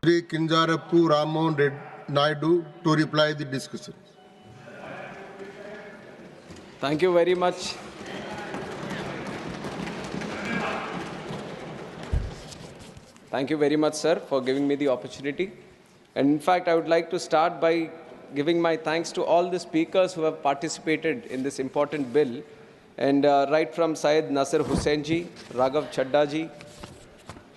Shri Kinjarapu Mohan Naidu to reply the discussion. Thank you very much. Thank you very much, sir, for giving me the opportunity. And in fact, I would like to start by giving my thanks to all the speakers who have participated in this important bill. And right from Syed Nasir Hussain ji, Raghav Chadda ji,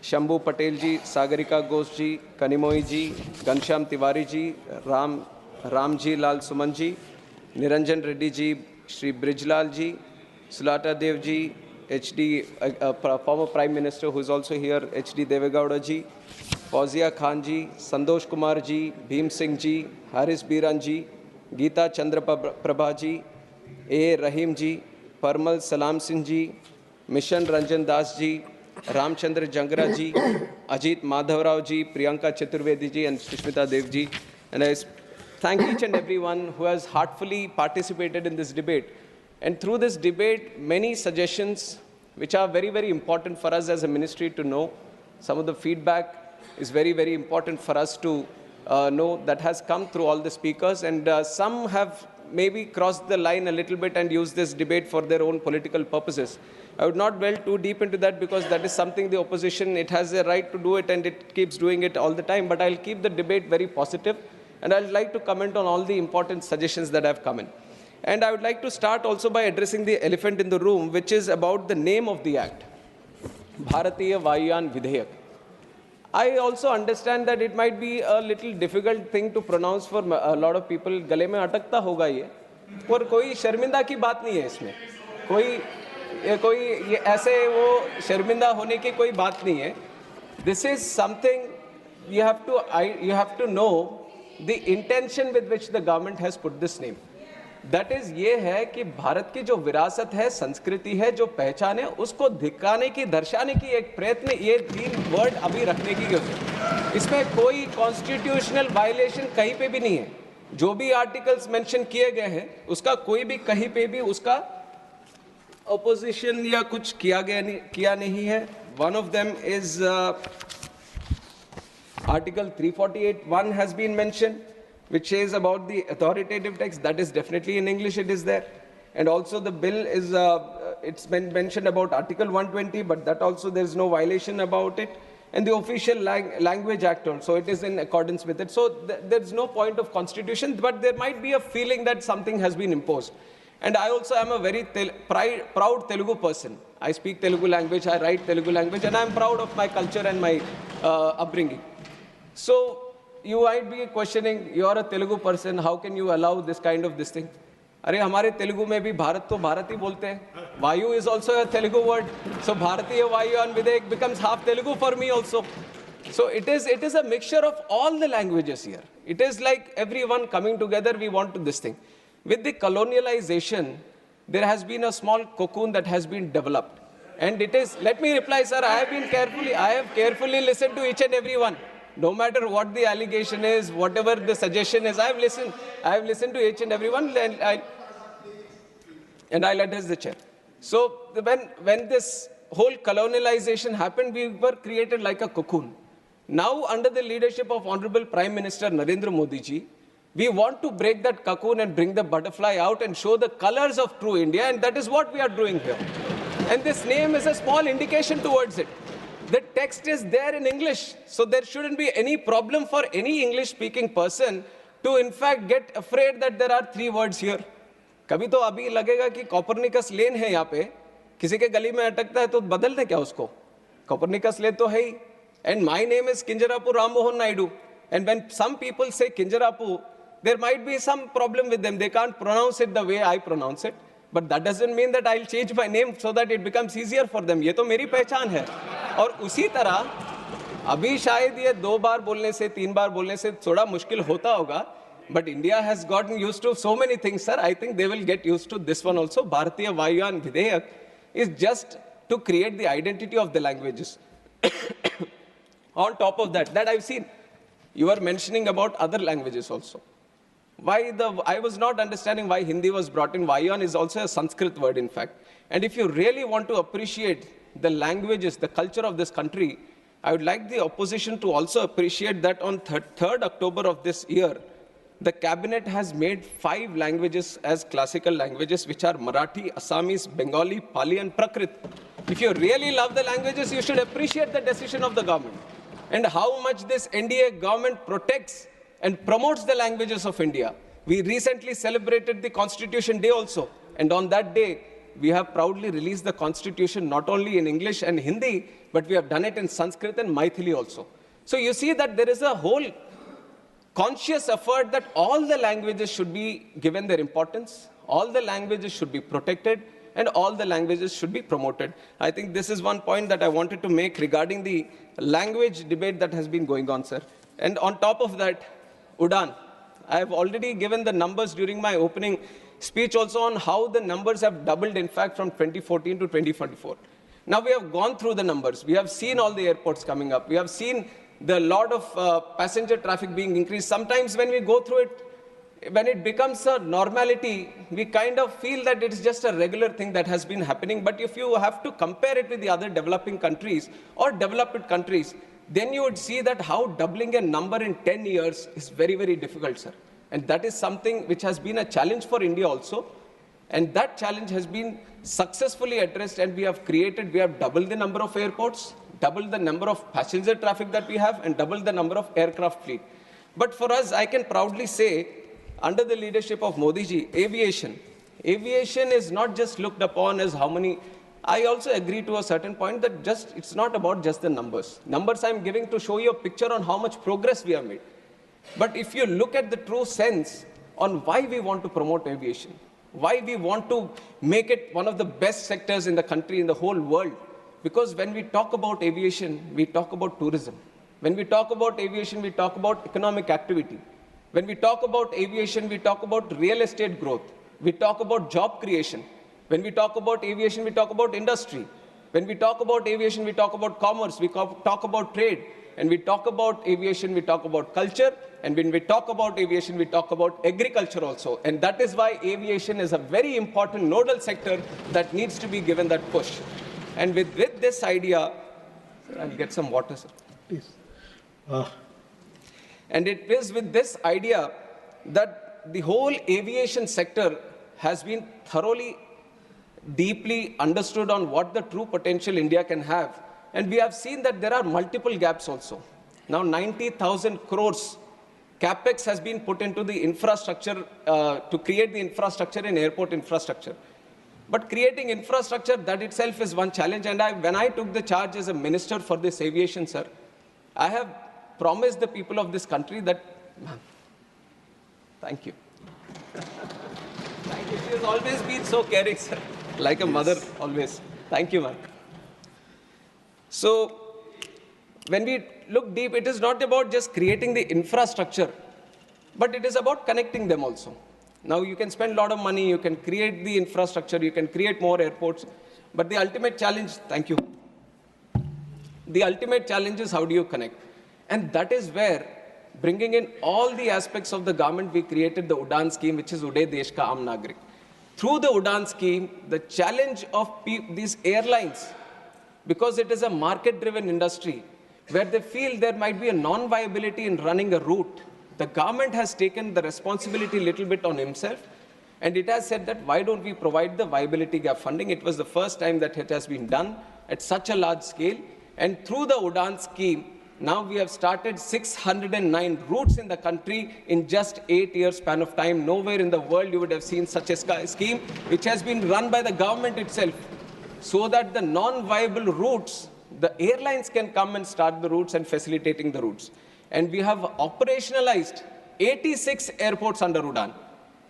Shambhu Patel ji, Sagarika Ghosh ji, Kanimoy ji, Ghanshyam Tiwari ji, Ramji Lal Suman ji, Niranjan Reddy ji, Shri Brijlal ji, Sulata Dev ji, former Prime Minister who is also here, H.D. Devegowda ji, Fauzia Khan ji, Santosh Kumar ji, Bhim Singh ji, Haris Biran ji, Geeta Chandra Prabha ji, A. Rahim ji, Parmal Salam Singh ji, Mission Ranjan Das ji, Ramchandra Jangra ji, Ajit Madhavrao ji, Priyanka Chaturvedi ji and Sushmita Dev ji. And I thank each and everyone who has heartfully participated in this debate. And through this debate, many suggestions which are very, very important for us as a ministry to know. Some of the feedback is very, very important for us to know that has come through all the speakers. And some have maybe crossed the line a little bit and used this debate for their own political purposes. I would not delve too deep into that because that is something the opposition, it has a right to do it and it keeps doing it all the time. But I'll keep the debate very positive and I'd like to comment on all the important suggestions that have come in. And I would like to start also by addressing the elephant in the room, which is about the name of the act, Bharatiya Vayuyan Vidhayak. I also understand that it might be a little difficult thing to pronounce for a lot of people. गले में अटकता होगा ये, पर कोई शर्मिंदा की बात नहीं है इसमें. कोई ये ऐसे वो शर्मिंदा होने की कोई बात नहीं है. This is something you have to know the intention with which the government has put this name. That is ये है कि भारत की जो विरासत है, संस्कृति है, जो पहचान है, उसको दिखाने की, दर्शाने की एक प्रयत्न ये 3 वर्ड अभी रखने की है. इसमें कोई कॉन्स्टिट्यूशनल वायलेशन कहीं पे भी नहीं है. जो भी आर्टिकल्स मेंशन किए गए हैं, उसका कोई भी कहीं पे भी उसका opposition या कुछ किया नहीं है. One of them is Article 348(1) has been mentioned, which says about the authoritative text. That is definitely in English, it is there. And also the bill is, it's been mentioned about Article 120, but that also there is no violation about it. And the official language act also, it is in accordance with it. So there is no point of constitution, but there might be a feeling that something has been imposed. And I also am a very proud Telugu person. I speak Telugu language, I write Telugu language, and I am proud of my culture and my upbringing. So you might be questioning, you are a Telugu person, how can you allow this kind of this thing? अरे हमारे तेलुगु में भी भारत तो भारत ही बोलते हैं. वायु is also a Telugu word. So Bharatiya Vayuyan Vidhayak becomes half Telugu for me also. So it is a mixture of all the languages here. It is like everyone coming together, we want to this thing. With the colonialization, there has been a small cocoon that has been developed. And it is, let me reply, sir, I have carefully listened to each and every one. No matter what the allegation is, whatever the suggestion is, I have listened to each and every one, and I'll address the chair. So when this whole colonialization happened, we were created like a cocoon. Now, under the leadership of Honorable Prime Minister Narendra Modi ji, we want to break that cocoon and bring the butterfly out and show the colors of true India, and that is what we are doing here. And this name is a small indication towards it. The text is there in English, so there shouldn't be any problem for any English-speaking person to in fact get afraid that there are 3 words here. कभी तो अभी लगेगा कि Copernicus lane है यहाँ पे, किसी के गली में अटकता है तो बदल दे क्या उसको? कॉपरनिकस लेन तो है ही. And my name is Kinjarapu Mohan Naidu. And when some people say Kinjarapu, there might be some problem with them. They can't pronounce it the way I pronounce it. But that doesn't mean that I'll change my name so that it becomes easier for them. ये तो मेरी पहचान है. और उसी तरह अभी शायद ये 2 बार बोलने से 3 बार बोलने से थोड़ा मुश्किल होता होगा. But India has gotten used to so many things, sir. I think they will get used to this one also. Bharatiya Vayuyan Vidhayak is just to create the identity of the languages. On top of that I've seen, you are mentioning about other languages also. I was not understanding why Hindi was brought in. Vayuyan is also a Sanskrit word, in fact. And if you really want to appreciate the languages, the culture of this country, I would like the opposition to also appreciate that on 3rd October of this year, the cabinet has made 5 languages as classical languages, which are Marathi, Assamese, Bengali, Pali, and Prakrit. If you really love the languages, you should appreciate the decision of the government and how much this NDA government protects and promotes the languages of India. We recently celebrated the Constitution Day also, and on that day, we have proudly released the Constitution not only in English and Hindi, but we have done it in Sanskrit and Maithili also. So you see that there is a whole conscious effort that all the languages should be given their importance, all the languages should be protected, and all the languages should be promoted. I think this is one point that I wanted to make regarding the language debate that has been going on, sir. And on top of that, Udan. I have already given the numbers during my opening speech also on how the numbers have doubled, in fact, from 2014 to 2024. Now we have gone through the numbers. We have seen all the airports coming up. We have seen the lot of passenger traffic being increased. Sometimes when we go through it, when it becomes a normality, we kind of feel that it is just a regular thing that has been happening. But if you have to compare it with the other developing countries or developed countries, then you would see that how doubling a number in 10 years is very, very difficult, sir. And that is something which has been a challenge for India also. And that challenge has been successfully addressed, and we have doubled the number of airports, doubled the number of passenger traffic that we have, and doubled the number of aircraft fleet. But for us, I can proudly say, under the leadership of Modi ji, aviation is not just looked upon as how many. I also agree to a certain point that it's not about just the numbers. Numbers I'm giving to show you a picture on how much progress we have made. But if you look at the true sense on why we want to promote aviation, why we want to make it one of the best sectors in the country, in the whole world, because when we talk about aviation, we talk about tourism. When we talk about aviation, we talk about economic activity. When we talk about aviation, we talk about real estate growth. We talk about job creation. When we talk about aviation, we talk about industry. When we talk about aviation, we talk about commerce. We talk about trade. And we talk about aviation, we talk about culture. And when we talk about aviation, we talk about agriculture also. And that is why aviation is a very important nodal sector that needs to be given that push. And with this idea, I'll get some water, sir. Please. And it is with this idea that the whole aviation sector has been thoroughly, deeply understood on what the true potential India can have. And we have seen that there are multiple gaps also. Now 90,000 crores capex has been put into the infrastructure to create the infrastructure in airport infrastructure. But creating infrastructure, that itself is one challenge. And when I took the charge as a minister for this aviation, sir, I have promised the people of this country that, ma'am, thank you. Thank you. She has always been so caring, sir. Like a mother, always. Thank you, ma'am. So, when we look deep, it is not about just creating the infrastructure, but it is about connecting them also. Now, you can spend a lot of money, you can create the infrastructure, you can create more airports, but the ultimate challenge, thank you. The ultimate challenge is how do you connect? And that is where, bringing in all the aspects of the government, we created the Udan scheme, which is Uday Desh Ka Aam Nagrik. Through the Udan scheme, the challenge of these airlines, because it is a market-driven industry, where they feel there might be a non-viability in running a route, the government has taken the responsibility a little bit on himself, and it has said that why don't we provide the viability gap funding? It was the first time that it has been done at such a large scale. And through the Udan scheme, now we have started 609 routes in the country in just 8 years span of time. Nowhere in the world you would have seen such a scheme, which has been run by the government itself, so that the non-viable routes, the airlines can come and start the routes and facilitating the routes. And we have operationalized 86 airports under Udan.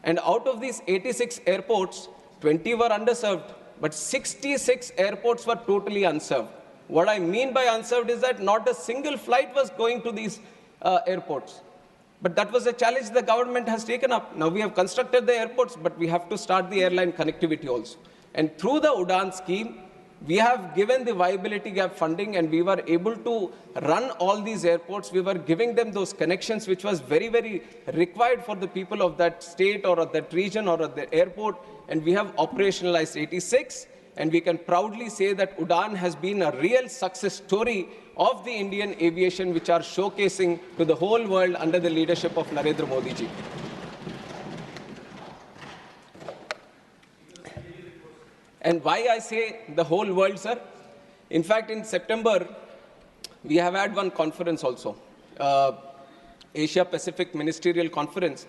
And out of these 86 airports, 20 were underserved, but 66 airports were totally unserved. What I mean by unserved is that not a single flight was going to these airports. But that was a challenge the government has taken up. Now we have constructed the airports, but we have to start the airline connectivity also. And through the Udan scheme, we have given the viability gap funding, and we were able to run all these airports. We were giving them those connections, which was very, very required for the people of that state or of that region or of the airport. And we have operationalized 86. And we can proudly say that Udan has been a real success story of the Indian aviation, which are showcasing to the whole world under the leadership of Narendra Modi ji. And why I say the whole world, sir? In fact, in September, we have had one conference also, Asia Pacific Ministerial Conference,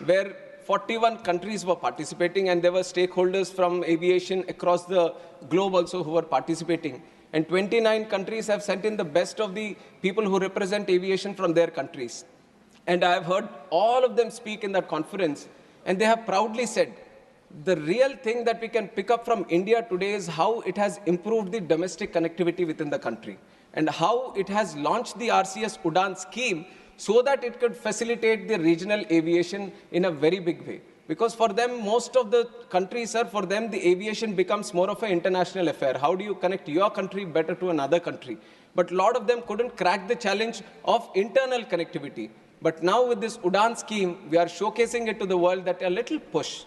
where 41 countries were participating, and there were stakeholders from aviation across the globe also who were participating. And 29 countries have sent in the best of the people who represent aviation from their countries. And I have heard all of them speak in that conference, and they have proudly said, the real thing that we can pick up from India today is how it has improved the domestic connectivity within the country, and how it has launched the RCS Udan scheme so that it could facilitate the regional aviation in a very big way. Because for them, most of the countries, sir, for them, the aviation becomes more of an international affair. How do you connect your country better to another country? But a lot of them couldn't crack the challenge of internal connectivity. But now with this Udan scheme, we are showcasing it to the world that a little push,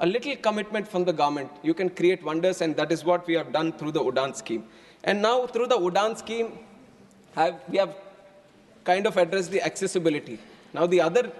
a little commitment from the government, you can create wonders, and that is what we have done through the Udan scheme. And now through the Udan scheme, we have kind of addressed the accessibility. Now the other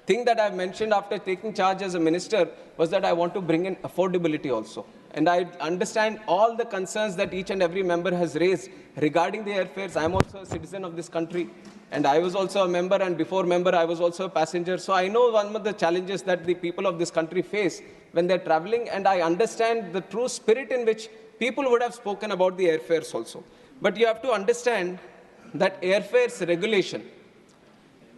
thing that I've mentioned after taking charge as a minister was that I want to bring in affordability also. And I understand all the concerns that each and every member has raised regarding the airfares. I'm also a citizen of this country, and I was also a member, and before member, I was also a passenger. So I know one of the challenges that the people of this country face when they're traveling, and I understand the true spirit in which people would have spoken about the airfares also. But you have to understand that airfares regulation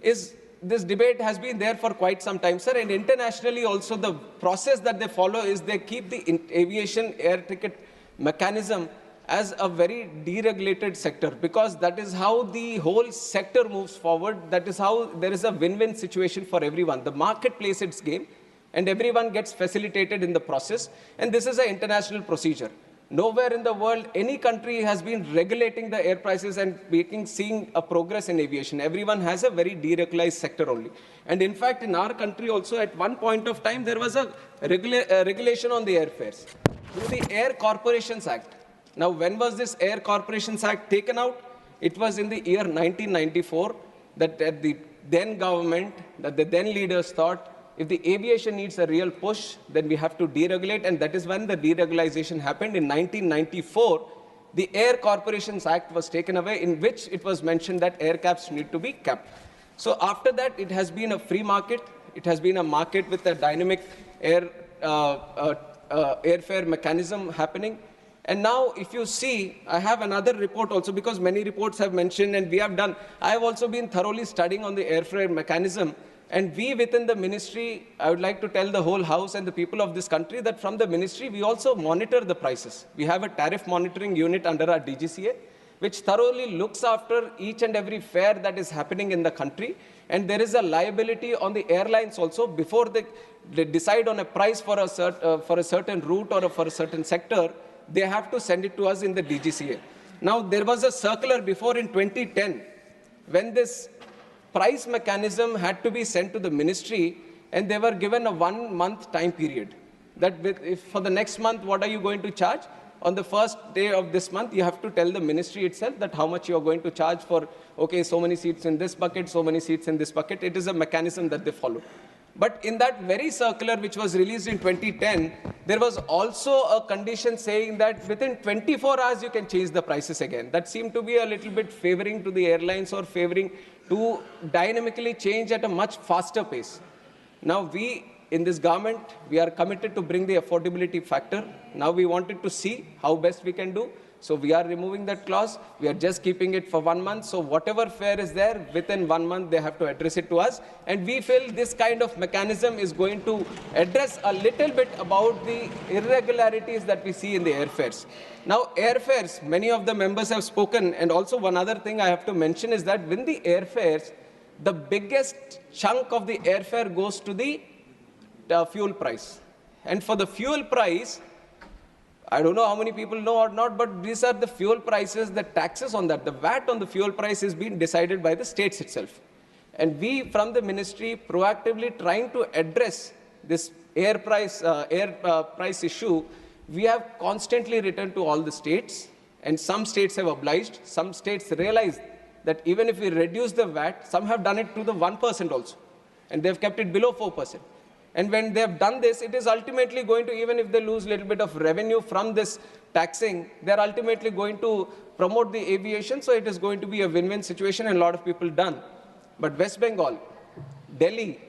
is, this debate has been there for quite some time, sir, and internationally also the process that they follow is they keep the aviation air ticket mechanism as a very deregulated sector, because that is how the whole sector moves forward. That is how there is a win-win situation for everyone. The market plays its game, and everyone gets facilitated in the process, and this is an international procedure. Nowhere in the world, any country has been regulating the air prices and seeing a progress in aviation. Everyone has a very deregularized sector only. And in fact, in our country also, at one point of time, there was a regulation on the airfares through the Air Corporations Act. Now, when was this Air Corporations Act taken out? It was in the year 1994 that the then government, that the then leaders thought, if the aviation needs a real push, then we have to deregulate, and that is when the deregulation happened. In 1994, the Air Corporations Act was taken away, in which it was mentioned that air caps need to be capped. So after that, it has been a free market. It has been a market with a dynamic airfare mechanism happening. And now, if you see, I have another report also, because many reports have mentioned, and we have done, I have also been thoroughly studying on the airfare mechanism. And we within the ministry, I would like to tell the whole house and the people of this country that from the ministry, we also monitor the prices. We have a tariff monitoring unit under our DGCA, which thoroughly looks after each and every fare that is happening in the country. And there is a liability on the airlines also. Before they decide on a price for a certain route or for a certain sector, they have to send it to us in the DGCA. Now, there was a circular before in 2010, when this price mechanism had to be sent to the ministry, and they were given a 1 month time period. That if for the next month, what are you going to charge? On the first day of this month, you have to tell the ministry itself that how much you are going to charge for, okay, so many seats in this bucket, so many seats in this bucket. It is a mechanism that they follow. But in that very circular, which was released in 2010, there was also a condition saying that within 24 hours, you can change the prices again. That seemed to be a little bit favoring to the airlines, or favoring to dynamically change at a much faster pace. Now, we in this government, we are committed to bring the affordability factor. Now we wanted to see how best we can do. So we are removing that clause. We are just keeping it for 1 month. So whatever fare is there, within 1 month, they have to address it to us. And we feel this kind of mechanism is going to address a little bit about the irregularities that we see in the airfares. Now, airfares, many of the members have spoken. And also one other thing I have to mention is that when the airfares, the biggest chunk of the airfare goes to the fuel price. And for the fuel price, I don't know how many people know or not, but these are the fuel prices, the taxes on that. The VAT on the fuel price is being decided by the states itself. And we, from the ministry, proactively trying to address this air price issue, we have constantly written to all the states, And some states have obliged, some states realize that even if we reduce the VAT, some have done it to the 1% also, and they've kept it below 4%. And when they have done this, it is ultimately going to, even if they lose a little bit of revenue from this taxing, they're ultimately going to promote the aviation, so it is going to be a win-win situation, and a lot of people done. But West Bengal, Delhi,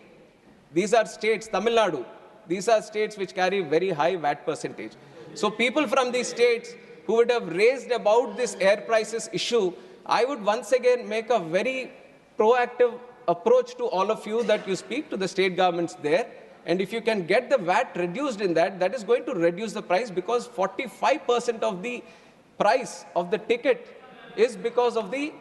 these are states, Tamil Nadu, these are states which carry very high VAT percentage. So people from these states who would have raised about this air prices issue, I would once again make a very proactive approach to all of you that you speak to the state governments there. And if you can get the VAT reduced in that, that is going to reduce the price, because 45% of the price of the ticket is because of the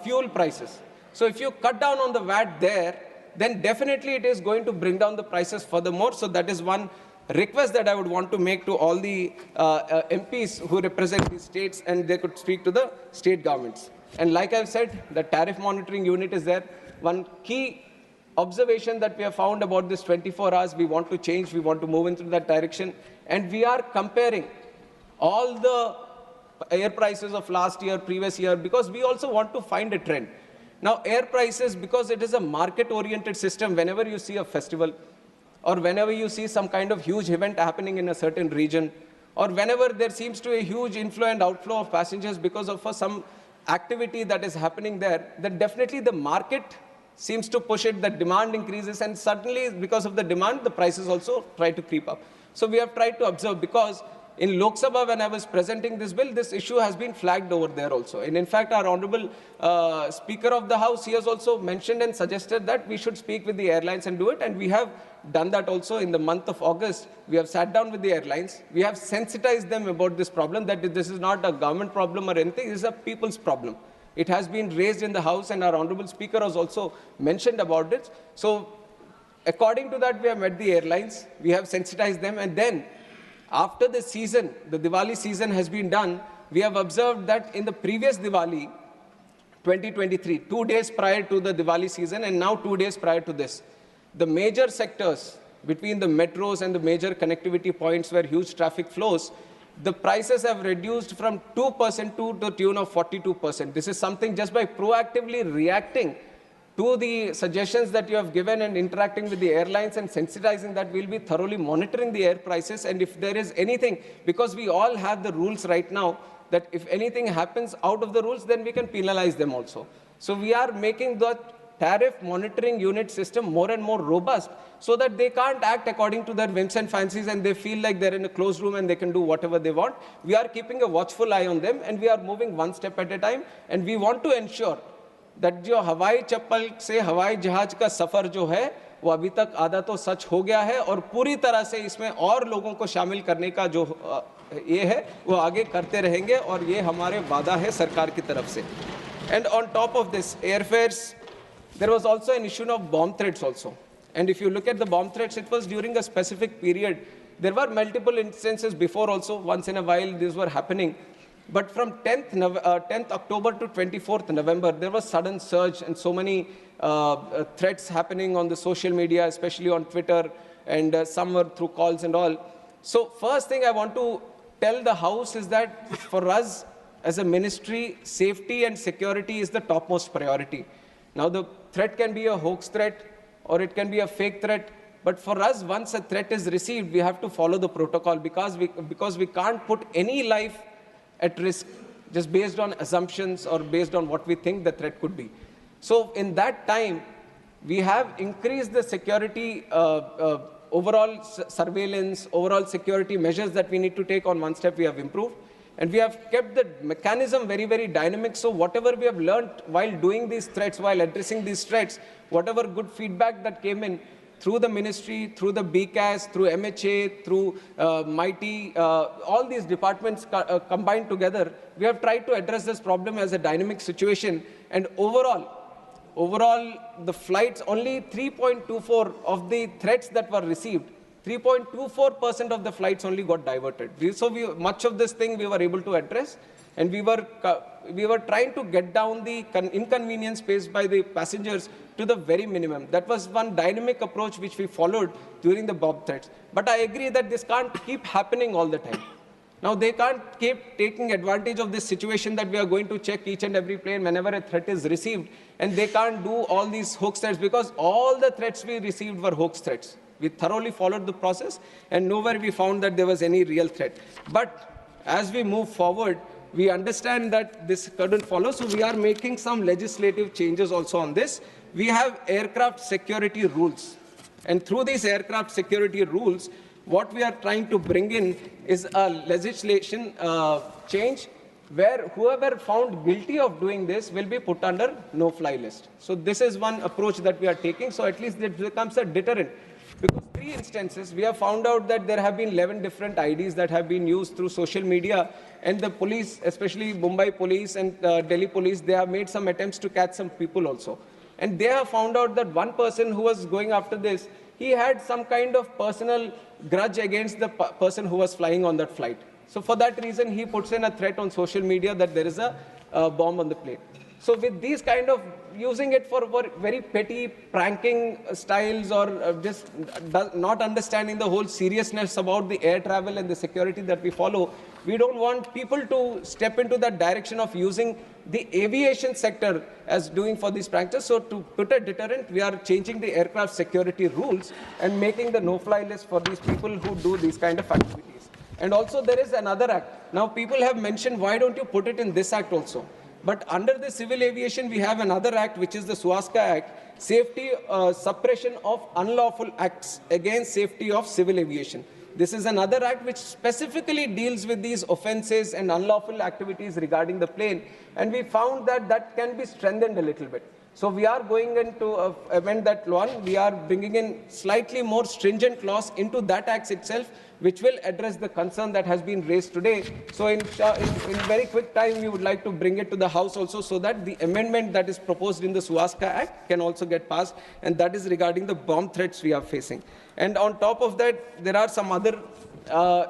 fuel prices. So if you cut down on the VAT there, then definitely it is going to bring down the prices furthermore. So that is one request that I would want to make to all the MPs who represent the states, and they could speak to the state governments. And like I've said, the tariff monitoring unit is there. One key observation that we have found about this 24 hours, we want to change, we want to move into that direction. And we are comparing all the air prices of last year, previous year, because we also want to find a trend. Now, air prices, because it is a market-oriented system, whenever you see a festival, or whenever you see some kind of huge event happening in a certain region, or whenever there seems to be a huge inflow and outflow of passengers because of some activity that is happening there, then definitely the market seems to push it, the demand increases, and suddenly because of the demand, the prices also try to creep up. So we have tried to observe, because in Lok Sabha, when I was presenting this bill, this issue has been flagged over there also. And in fact, our Honorable Speaker of the House, he has also mentioned and suggested that we should speak with the airlines and do it. And we have done that also in the month of August. We have sat down with the airlines. We have sensitized them about this problem, that this is not a government problem or anything, it is a people's problem. It has been raised in the House, and our Honorable Speaker has also mentioned about it. So according to that, we have met the airlines, we have sensitized them, and then after the season, the Diwali season has been done, we have observed that in the previous Diwali, 2023, 2 days prior to the Diwali season, and now 2 days prior to this, the major sectors between the metros and the major connectivity points where huge traffic flows, the prices have reduced from 2% to the tune of 42%. This is something just by proactively reacting to the suggestions that you have given and interacting with the airlines and sensitizing that, we'll be thoroughly monitoring the air prices. And if there is anything, because we all have the rules right now, that if anything happens out of the rules, then we can penalize them also. So we are making the tariff monitoring unit system more and more robust, so that they can't act according to their whims and fancies, and they feel like they're in a closed room and they can do whatever they want. We are keeping a watchful eye on them, and we are moving one step at a time. And we want to ensure that जो हवाई चप्पल से हवाई जहाज का सफर जो है, वो अभी तक आधा तो सच हो गया है, और पूरी तरह से इसमें और लोगों को शामिल करने का जो ये है, वो आगे करते रहेंगे, और ये हमारे वादा है सरकार की तरफ से. And on top of this, airfares, there was also an issue of bomb threats also. And if you look at the bomb threats, it was during a specific period. There were multiple instances before also. Once in a while, these were happening. But from 10th October to 24th November, there was sudden surge and so many threats happening on the social media, especially on Twitter, and some were through calls and all. So first thing I want to tell the House is that for us as a ministry, safety and security is the topmost priority. Now the threat can be a hoax threat or it can be a fake threat. But for us, once a threat is received, we have to follow the protocol, because we can't put any life at risk just based on assumptions or based on what we think the threat could be. So in that time, we have increased the security, overall surveillance, overall security measures that we need to take. On one step, we have improved. And we have kept the mechanism very, very dynamic. So whatever we have learned while doing these threats, while addressing these threats, whatever good feedback that came in, through the ministry, through the BCAS, through MHA, through MITI, all these departments combined together, we have tried to address this problem as a dynamic situation. And overall, the flights, only 3.24 of the threats that were received, 3.24% of the flights only got diverted. So much of this thing we were able to address, and we were trying to get down the inconvenience faced by the passengers to the very minimum. That was one dynamic approach which we followed during the bomb threats. But I agree that this can't keep happening all the time. Now, they can't keep taking advantage of this situation that we are going to check each and every plane whenever a threat is received, and they can't do all these hoax threats, because all the threats we received were hoax threats. We thoroughly followed the process, and nowhere we found that there was any real threat. But as we move forward, we understand that this couldn't follow, so we are making some legislative changes also on this. We have aircraft security rules, and through these aircraft security rules, what we are trying to bring in is a legislation change where whoever found guilty of doing this will be put under no-fly list. So this is one approach that we are taking, so at least it becomes a deterrent. Because 3 instances, we have found out that there have been 11 different IDs that have been used through social media, and the police, especially Mumbai police and Delhi police, they have made some attempts to catch some people also. And they have found out that one person who was going after this, he had some kind of personal grudge against the person who was flying on that flight. So for that reason, he puts in a threat on social media that there is a bomb on the plane. So with these kind of using it for very petty pranking styles, or just not understanding the whole seriousness about the air travel and the security that we follow, we don't want people to step into that direction of using the aviation sector as doing for these pranks. So to put a deterrent, we are changing the aircraft security rules and making the no-fly list for these people who do these kind of activities. And also there is another act. Now people have mentioned, why don't you put it in this act also? But under the civil aviation, we have another act, which is the Swastika Act, safety suppression of unlawful acts against safety of civil aviation. This is another act which specifically deals with these offenses and unlawful activities regarding the plane. And we found that that can be strengthened a little bit. So we are going into amend that law. We are bringing in slightly more stringent clause into that act itself, which will address the concern that has been raised today. So in very quick time, we would like to bring it to the House also, so that the amendment that is proposed in the Swastika Act can also get passed, and that is regarding the bomb threats we are facing. And on top of that, there are some other,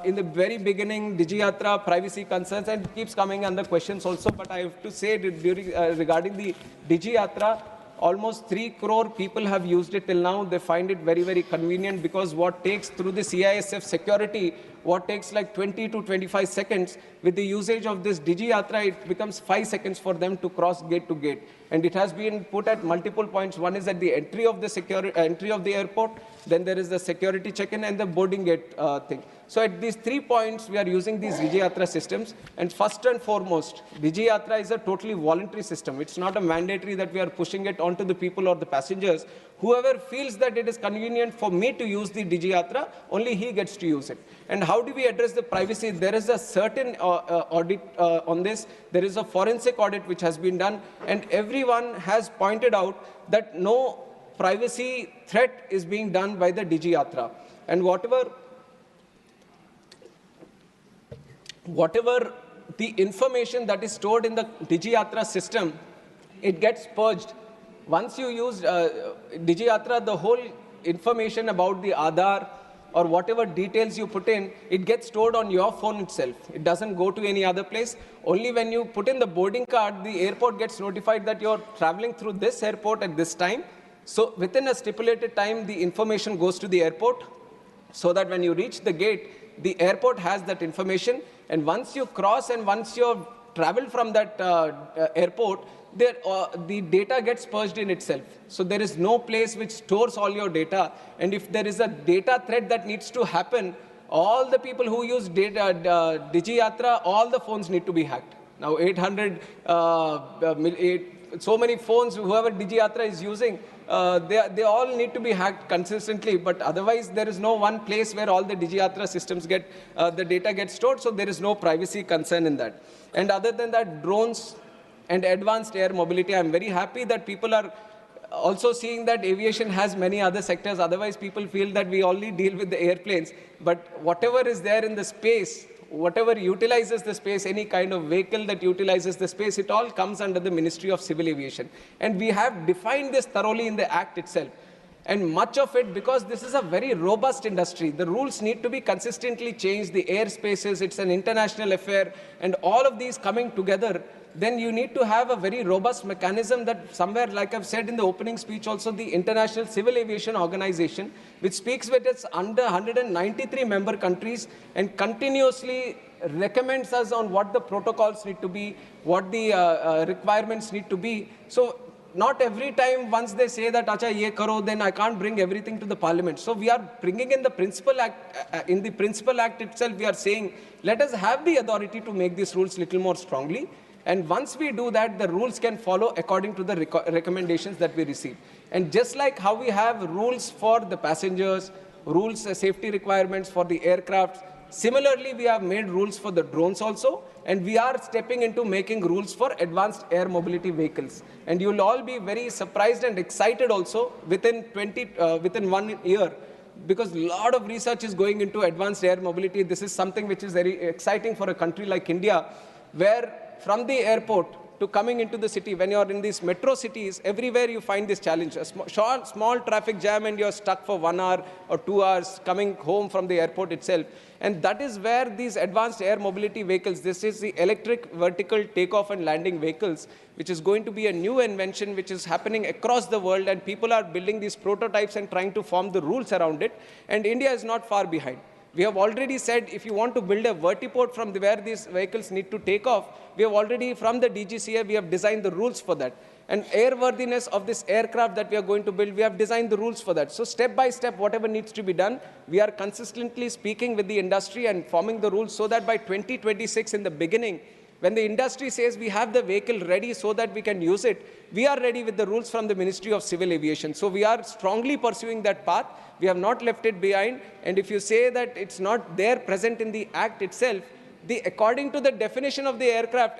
in the very beginning, Digi Yatra, privacy concerns, and it keeps coming under questions also, but I have to say that during, regarding the Digi Yatra, almost 3 crore people have used it till now. They find it very, very convenient, because what takes through the CISF security, what takes like 20 to 25 seconds, with the usage of this Digi Yatra, it becomes 5 seconds for them to cross gate to gate. And it has been put at multiple points. One is at the entry of the entry of the airport, then there is the security check-in and the boarding gate thing. So at these 3 points, we are using these Digi Yatra systems. And first and foremost, Digi Yatra is a totally voluntary system. It's not a mandatory that we are pushing it onto the people or the passengers. Whoever feels that it is convenient for me to use the Digi Yatra, only he gets to use it. And how do we address the privacy? There is a certain audit on this. There is a forensic audit which has been done, and everyone has pointed out that no privacy threat is being done by the Digi Yatra. And whatever the information that is stored in the Digi Yatra system, it gets purged. Once you use Digi Yatra, the whole information about the Aadhaar or whatever details you put in, it gets stored on your phone itself. It doesn't go to any other place. Only when you put in the boarding card, the airport gets notified that you're traveling through this airport at this time. So within a stipulated time, the information goes to the airport, so that when you reach the gate, the airport has that information. And once you cross and once you've traveled from that airport, the data gets purged in itself. So there is no place which stores all your data. And if there is a data threat that needs to happen, all the people who use Digi Yatra, all the phones need to be hacked. Now 800, so many phones, whoever Digi Yatra is using, they all need to be hacked consistently, but otherwise there is no one place where all the Digi Yatra systems get, the data gets stored, so there is no privacy concern in that. And other than that, drones and advanced air mobility, I'm very happy that people are also seeing that aviation has many other sectors. Otherwise, people feel that we only deal with the airplanes, but whatever is there in the space, whatever utilizes the space, any kind of vehicle that utilizes the space, it all comes under the Ministry of Civil Aviation. And we have defined this thoroughly in the Act itself. And much of it, because this is a very robust industry, the rules need to be consistently changed, the airspaces, it's an international affair, and all of these coming together, then you need to have a very robust mechanism that somewhere, like I've said in the opening speech also, the International Civil Aviation Organization, which speaks with its under 193 member countries and continuously recommends us on what the protocols need to be, what the requirements need to be. So not every time once they say that, acha, ye karo, then I can't bring everything to the parliament. So we are bringing in the principal act, in the principal act itself, we are saying, let us have the authority to make these rules little more strongly. And once we do that, the rules can follow according to the recommendations that we receive. And just like how we have rules for the passengers, rules, safety requirements for the aircraft, similarly, we have made rules for the drones also, and we are stepping into making rules for advanced air mobility vehicles. And you will all be very surprised and excited also within 1 year, because a lot of research is going into advanced air mobility. This is something which is very exciting for a country like India, where from the airport to coming into the city, when you're in these metro cities, everywhere you find this challenge. A small traffic jam and you're stuck for 1 hour or 2 hours coming home from the airport itself. And that is where these advanced air mobility vehicles, this is the electric vertical takeoff and landing vehicles, which is going to be a new invention which is happening across the world, and people are building these prototypes and trying to form the rules around it. And India is not far behind. We have already said if you want to build a vertiport from where these vehicles need to take off, we have already, from the DGCA, we have designed the rules for that. And airworthiness of this aircraft that we are going to build, we have designed the rules for that. So step by step, whatever needs to be done, we are consistently speaking with the industry and forming the rules so that by 2026 in the beginning, when the industry says we have the vehicle ready so that we can use it, we are ready with the rules from the Ministry of Civil Aviation. So we are strongly pursuing that path. We have not left it behind. And if you say that it's not there present in the Act itself, according to the definition of the aircraft,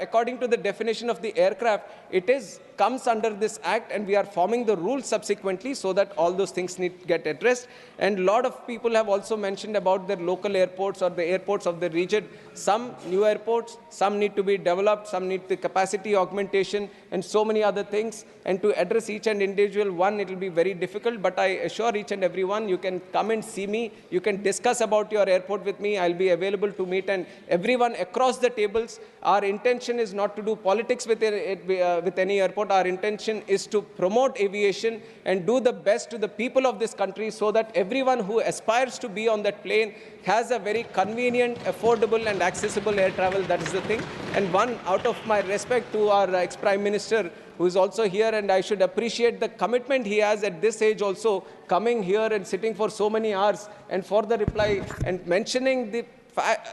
it comes under this Act, and we are forming the rules subsequently so that all those things need to get addressed. And a lot of people have also mentioned about their local airports or the airports of the region. Some new airports, some need to be developed, some need the capacity augmentation, and so many other things. And to address each and individual one, it will be very difficult, but I assure each and every one, you can come and see me, you can discuss about your airport with me, I'll be available to meet, and everyone across the tables. Our intention is not to do politics with any airport. Our intention is to promote aviation and do the best to the people of this country so that everyone who aspires to be on that plane has a very convenient, affordable and accessible air travel. That is the thing. And one, out of my respect to our ex-Prime Minister, who is also here, and I should appreciate the commitment he has at this age also, coming here and sitting for so many hours, and for the reply and mentioning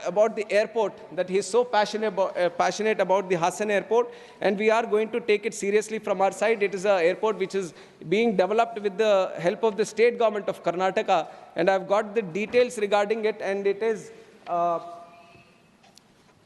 about the airport, that he is so passionate about the Hassan airport, and we are going to take it seriously from our side. It is an airport which is being developed with the help of the state government of Karnataka, and I've got the details regarding it, and it is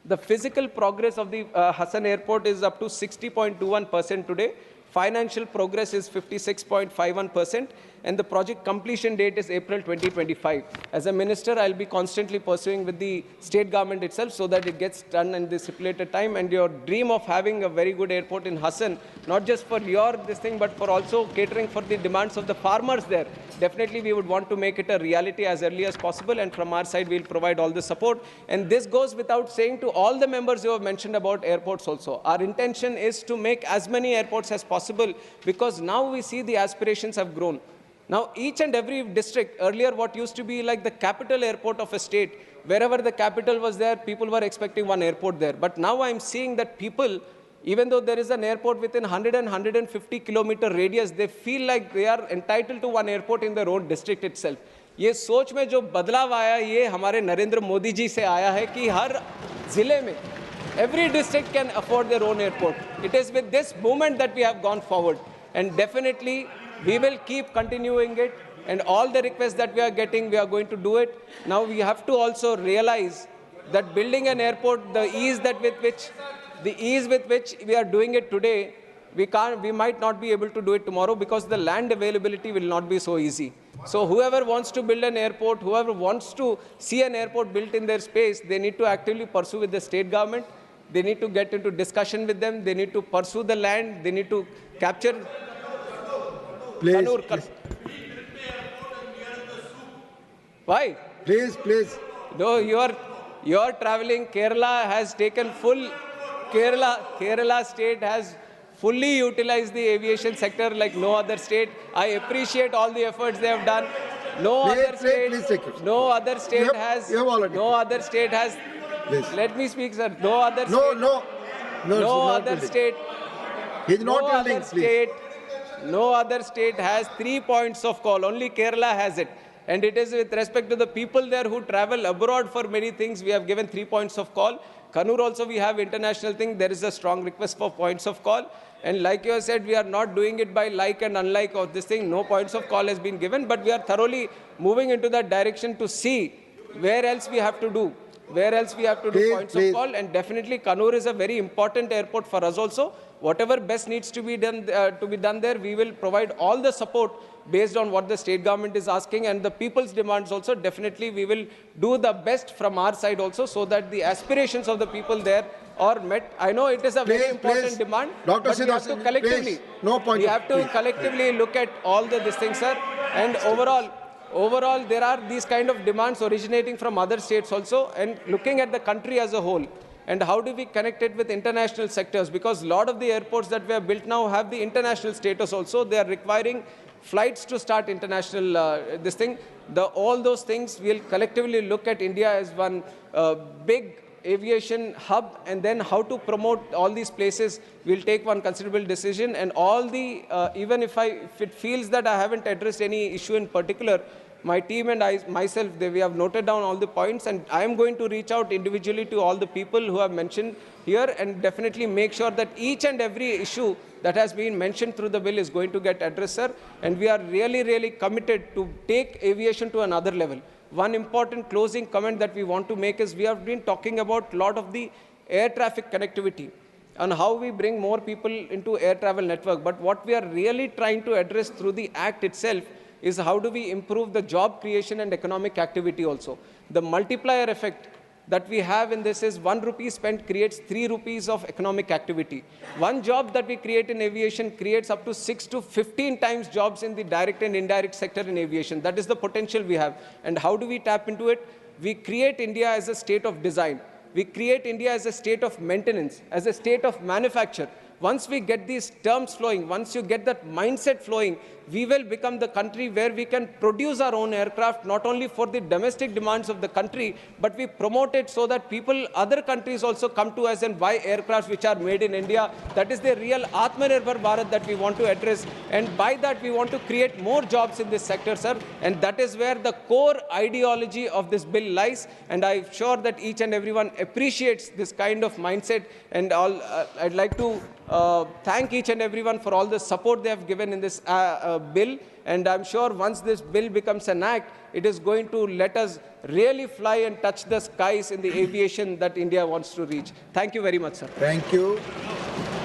the physical progress of the Hassan airport is up to 60.21% today. Financial progress is 56.51%, and the project completion date is April 2025. As a minister, I'll be constantly pursuing with the state government itself so that it gets done in the stipulated time. And your dream of having a very good airport in Hassan, not just for this thing, but for also catering for the demands of the farmers there, definitely we would want to make it a reality as early as possible, and from our side, we'll provide all the support. And this goes without saying to all the members who have mentioned about airports also. Our intention is to make as many airports as possible, because now we see the aspirations have grown. Now, each and every district, earlier what used to be like the capital airport of a state, wherever the capital was there, people were expecting one airport there. But now I'm seeing that people, even though there is an airport within 100 and 150 kilometer radius, they feel like they are entitled to one airport in their own district itself. ये सोच में जो बदलाव आया, ये हमारे नरेंद्र मोदी जी से आया है कि हर जिले में every district can afford their own airport. It is with this movement that we have gone forward, and definitely we will keep continuing it, and all the requests that we are getting, we are going to do it. Now we have to also realize that building an airport, the ease with which we are doing it today, we might not be able to do it tomorrow, because the land availability will not be so easy. So whoever wants to build an airport, whoever wants to see an airport built in their space, they need to actively pursue with the state government. They need to get into discussion with them. They need to pursue the land. They need to capture. Please. Why? Please. No, you are traveling. Kerala has taken full. Kerala state has fully utilized the aviation sector like no other state. I appreciate all the efforts they have done. No other state has please. Let me speak, sir. No other No, state, no. No, no it's not other building. state, He's no not other building, please. state, no other state has 3 points of call. Only Kerala has it. And it is with respect to the people there who travel abroad for many things. We have given 3 points of call. Kannur also we have international thing. There is a strong request for points of call. And like you have said, we are not doing it by like and unlike of this thing. No points of call has been given, but we are thoroughly moving into that direction to see where else we have to do. Where else we have to do Please, points please. of call. And definitely Kannur is a very important airport for us also. Whatever best needs to be done there, we will provide all the support based on what the state government is asking and the people's demands also. Definitely we will do the best from our side also so that the aspirations of the people there are met. I know it is a very Please, important please. demand, Dr. but we have to Siddharth, collectively, please. No point we of- have to please. collectively look at all these things, sir. And overall, there are these kind of demands originating from other states also, and looking at the country as a whole. And how do we connect it with international sectors? Because a lot of the airports that we have built now have the international status also. They are requiring flights to start international this thing. All those things we'll collectively look at India as one big aviation hub, and then how to promote all these places. We'll take one considerable decision, and all the even if it feels that I haven't addressed any issue in particular, my team and I myself, we have noted down all the points, and I am going to reach out individually to all the people who have mentioned here and definitely make sure that each and every issue that has been mentioned through the bill is going to get addressed, sir. And we are really, really committed to take aviation to another level. One important closing comment that we want to make is we have been talking about a lot of the air traffic connectivity and how we bring more people into air travel network. But what we are really trying to address through the act itself is how do we improve the job creation and economic activity also. The multiplier effect that we have in this is 1 rupee spent creates 3 rupees of economic activity. One job that we create in aviation creates up to 6 to 15 times jobs in the direct and indirect sector in aviation. That is the potential we have. And how do we tap into it? We create India as a state of design. We create India as a state of maintenance, as a state of manufacture. Once we get these terms flowing, once you get that mindset flowing, we will become the country where we can produce our own aircraft, not only for the domestic demands of the country, but we promote it so that people, other countries also come to us and buy aircraft which are made in India. That is the real Atmanirbhar Bharat that we want to address. And by that, we want to create more jobs in this sector, sir. And that is where the core ideology of this bill lies. And I'm sure that each and everyone appreciates this kind of mindset. And I'd like to thank each and everyone for all the support they have given in this bill. And I'm sure once this bill becomes an act, it is going to let us really fly and touch the skies in the aviation that India wants to reach. Thank you very much, sir. Thank you.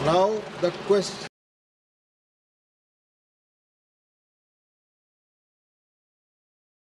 Now the question.